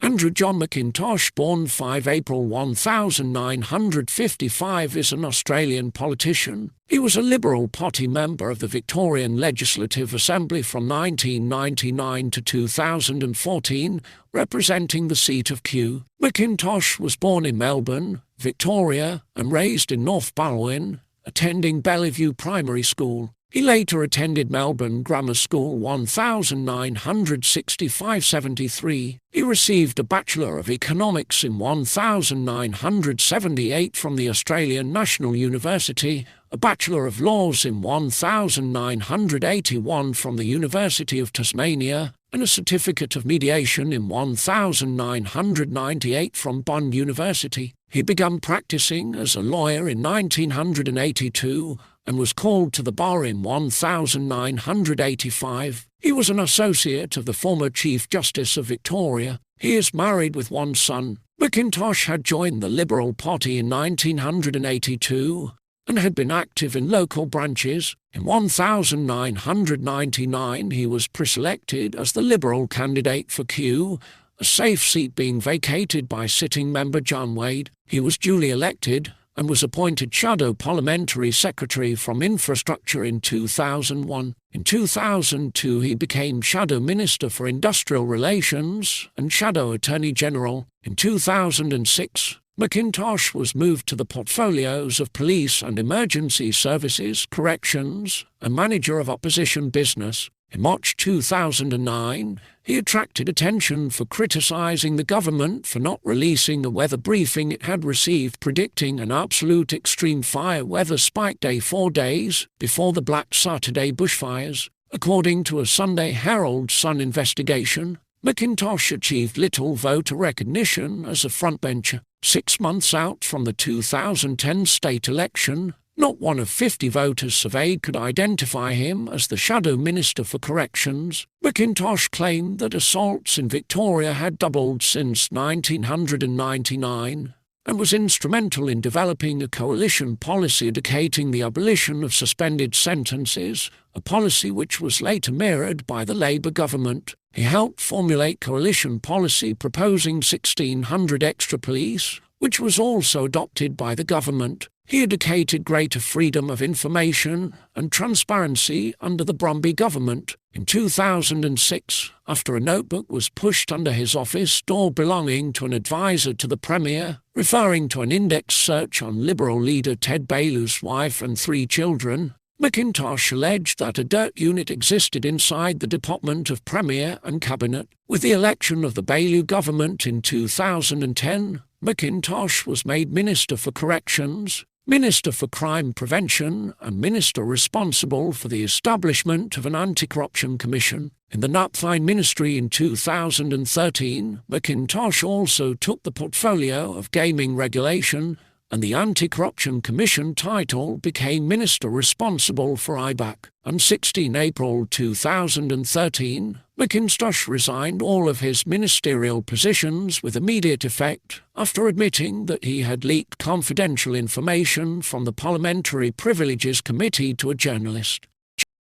Andrew John McIntosh, born 5 April 1955, is an Australian politician. He was a Liberal Party member of the Victorian Legislative Assembly from 1999 to 2014, representing the seat of Kew. McIntosh was born in Melbourne, Victoria, and raised in North Balwyn, attending Bellevue Primary School. He later attended Melbourne Grammar School 1965–73. He received a Bachelor of Economics in 1978 from the Australian National University, a Bachelor of Laws in 1981 from the University of Tasmania, and a Certificate of Mediation in 1998 from Bond University. He began practising as a lawyer in 1982 and was called to the bar in 1985. He was an associate of the former Chief Justice of Victoria. He is married with one son. McIntosh had joined the Liberal Party in 1982 and had been active in local branches. In 1999 he was preselected as the Liberal candidate for Kew, a safe seat being vacated by sitting member John Wade. He was duly elected and was appointed Shadow Parliamentary Secretary from Infrastructure in 2001. In 2002 he became Shadow Minister for Industrial Relations and Shadow Attorney General. In 2006, McIntosh was moved to the portfolios of Police and Emergency Services, Corrections, and Manager of Opposition Business. In March 2009, he attracted attention for criticising the government for not releasing a weather briefing it had received predicting an absolute extreme fire weather spike day 4 days before the Black Saturday bushfires. According to a Sunday Herald Sun investigation, McIntosh achieved little voter recognition as a frontbencher. 6 months out from the 2010 state election, not one of 50 voters surveyed could identify him as the Shadow Minister for Corrections. McIntosh claimed that assaults in Victoria had doubled since 1999 and was instrumental in developing a coalition policy advocating the abolition of suspended sentences, a policy which was later mirrored by the Labour government. He helped formulate coalition policy proposing 1,600 extra police, which was also adopted by the government. He advocated greater freedom of information and transparency under the Brumby government. In 2006, after a notebook was pushed under his office door belonging to an advisor to the Premier, referring to an index search on Liberal leader Ted Baillieu's wife and 3 children, McIntosh alleged that a dirt unit existed inside the Department of Premier and Cabinet. With the election of the Baillieu government in 2010, McIntosh was made Minister for Corrections, Minister for Crime Prevention, and Minister responsible for the establishment of an anti-corruption commission. In the Napthine Ministry in 2013, McIntosh also took the portfolio of gaming regulation, and the Anti-Corruption Commission title became Minister responsible for IBAC. On 16 April 2013, McIntosh resigned all of his ministerial positions with immediate effect after admitting that he had leaked confidential information from the Parliamentary Privileges Committee to a journalist.